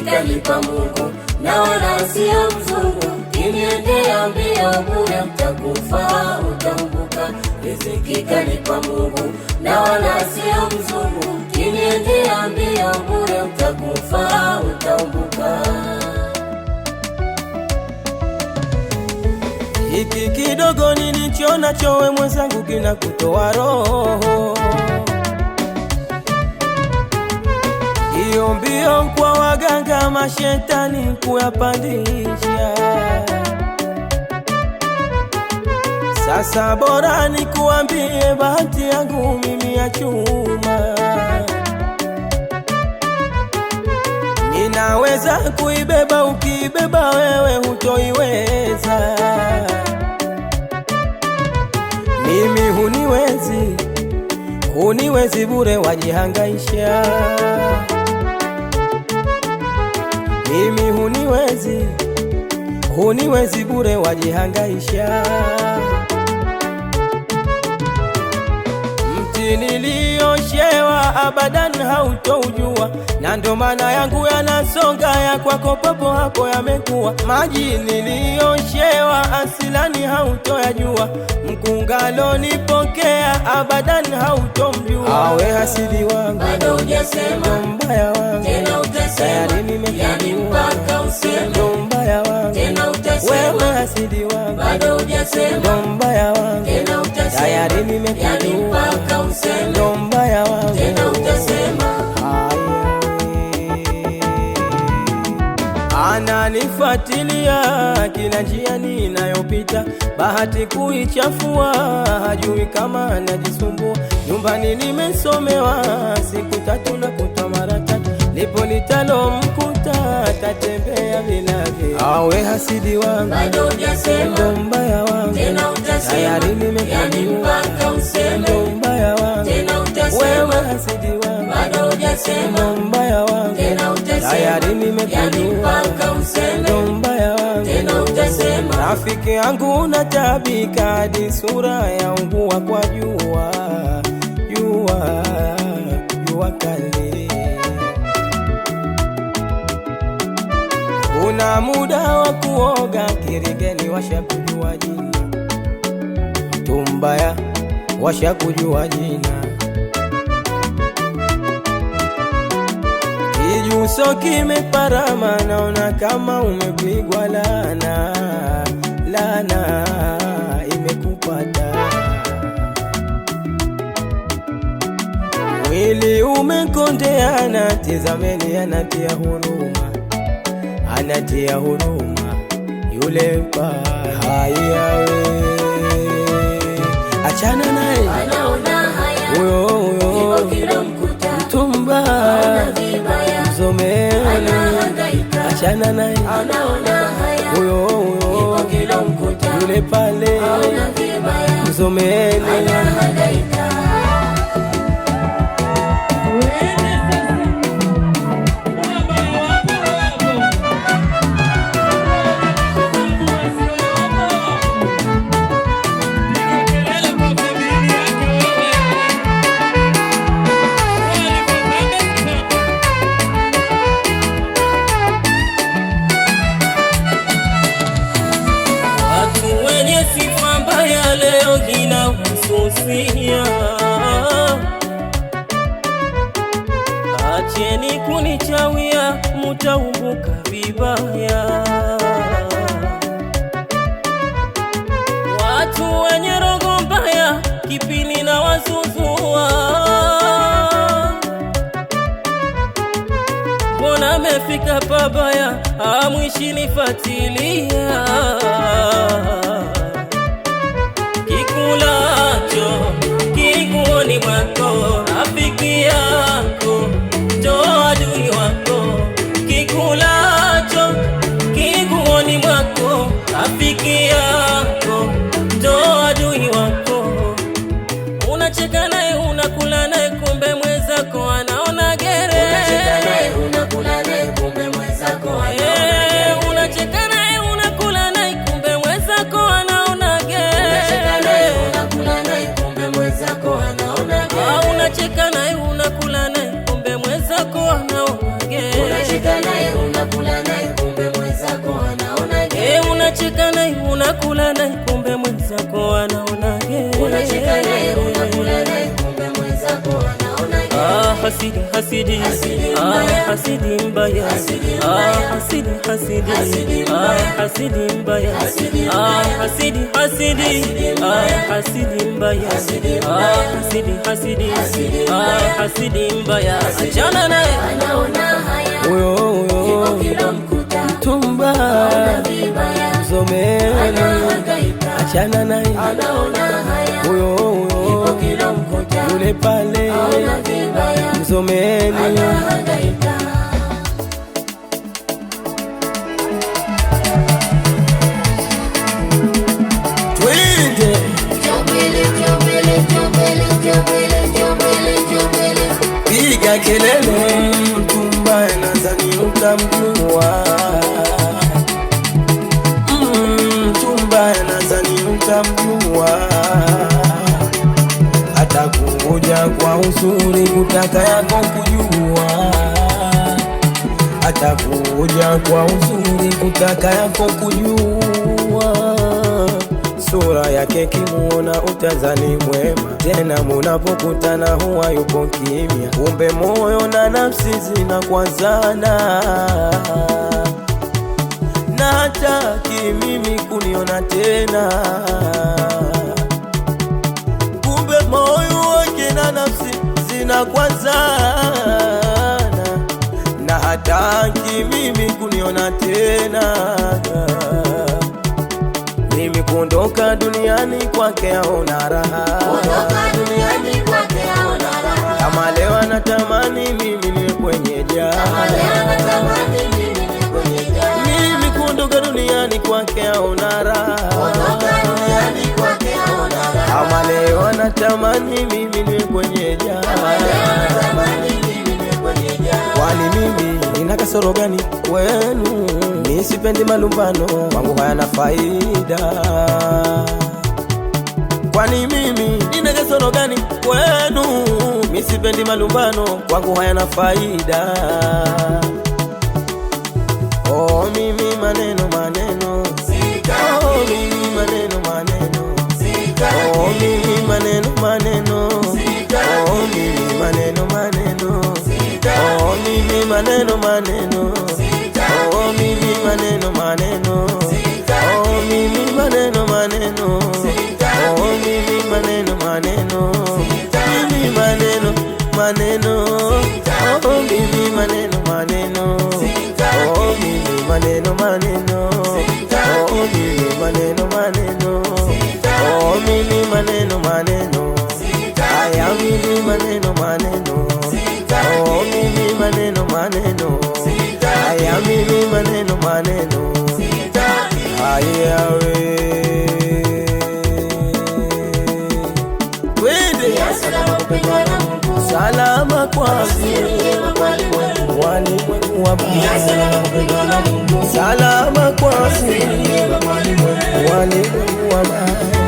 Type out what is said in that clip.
ni kwa Mungu na wala sio mzungu. Kiniendea mbio bure mtakufa, utaumbuka. Riziki ni kwa Mungu na wala sio mzungu. Kiniendea mbio bure mtakufa, utaumbuka. Hiki kidogo nilicho nacho we mwenzangu kinakutoa roho. Hiyo mbio kwa waganga mashetani kuyapandisha. Sasa bora nikuambie bahati yangu mimi ya chuma. Ninaweza kuibeba, ukibeba wewe hutoiweza. Mimi huniwezi bure wajihangaisha. Mimi huniwezi bure wajihangaisha. Mti nilioshewa abadan hautoujua, na ndo maana yangu yanasonga, ya kwako papo hapo yamekuwa. Maji nilioshewa asilani hautoyajua, mkungalo nipokea abadan hautomjua. Awe hasidi wangu bado hujasema, ndo mbaya wangu tena utasema, yani mpaka useme, ndo mbaya wangu tena utasema, wewe hasidi wangu bado hujasema, ndo mbaya wangu tena utasema, tayari yani nimekujua, mpaka useme, ndo mbaya wangu tena utasema. Ananifuatilia kila njia ninayopita, bahati kuichafua, hajui kama najisumbua. Nyumbani nimesomewa siku 3 na kutwa mara 3, lipo litalo mkuta tatembea vinavyo. Awe hasidi wangu bado hujasema, ndo mbaya wangu tena utasema, tayari nimekujua, yani mpaka useme, ndo mbaya wangu tena utasema, wewe hasidi wangu bado hujasema, ndo mbaya wangu tena utasema, tayari yani nimekujua, mpaka useme, ndo mbaya wangu tena utasema. rafiki yangu natabika hadi sura yaungua kwa jua kali. Una muda wa kuoga kirigeni, washakujua jina. Tumbaya washakujua jina. Kijuso kimeparama, naona kama umepigwa lana. Lana imekupata, mwili umekondeana. Tizameni anatia huruma yule paya. Achana naye, anaona haya, huyo kila mkuta, mtumba mzomeni. anahangaika, Achana naye, anaona haya, huyo kila mkuta, yule pale mzomeni. anahangaika. Sifa mbaya leo inahususia, acheni kunichawia, mutaumbuka vibaya. Watu wenye roho mbaya kipini na wazuzua, mbona mefika pabaya, amwishi nifatilia. Kikulacho kiguoni mwako, rafiki yako ndo adui wako. Kikulacho kiguoni mwako, rafiki yako ndo adui wako. Unacheka naye, unakula naye, kumbe mwenzako anaona gere. Unacheka naye, unakula naye, kumbe mwenzako unacheka naye unakula naye kumbe mwenzako anaona gere. Unacheka naye hasidi hasidi, hasidi mbaya, hasidi hasidi, hasidi mbaya, hasidi hasidi, hasidi mbaya, hasidi hasidi, hasidi mbaya. Achana naye, anaona haya, huyo kila mkuta mtumba mzomeni, anahangaika, achana naye, anaona haya, huyo kila mkuta yule pale mzomeni, anahangaika. twende piga kelele, mtumba nadhani utamjua, mtumba nadhani utamjua, atakuja kwa uzuri kutaka yako kujua, atakuja kwa uzuri kutaka yako kujua. Sura yake kimuona utazani mwema, tena munapokutana huwa yupo kimya, kumbe moyo na nafsi zinakwazana, na hataki mimi kuniona tena, kumbe moyo wake na nafsi zinakwazana, na hataki mimi kuniona tena. Mimi kuondoka duniani kwake aona raha, kama leo anatamani mimi niwe kwenye jaa, mimi kuondoka duniani kwake aona raha, kama leo anatamani mimi niwe kwenye jaa. Kwani mimi nina kasoro gani kwenu? Mimi sipendi malumbano, kwangu hayana faida. Kwani mimi nina kasoro gani kwenu? Mimi sipendi malumbano, kwangu hayana faida. Oh, mimi maneno maneno, oh, mimi maneno maneno, oh, mimi maneno maneno, oh, mimi maneno maneno, oh, mimi maneno maneno, oh, mimi maneno maneno, oh, mimi maneno maneno, oh, mimi maneno maneno, mimi maneno maneno, oh, mimi maneno maneno, oh, mimi maneno maneno, oh, mimi maneno maneno, oh, mimi maneno maneno, aya mimi maneno maneno, oh, mimi maneno maneno, aya mimi maneno maneno, aya we twende salama kwa walimwengu wabaya, salama kwa walimwengu wabaya.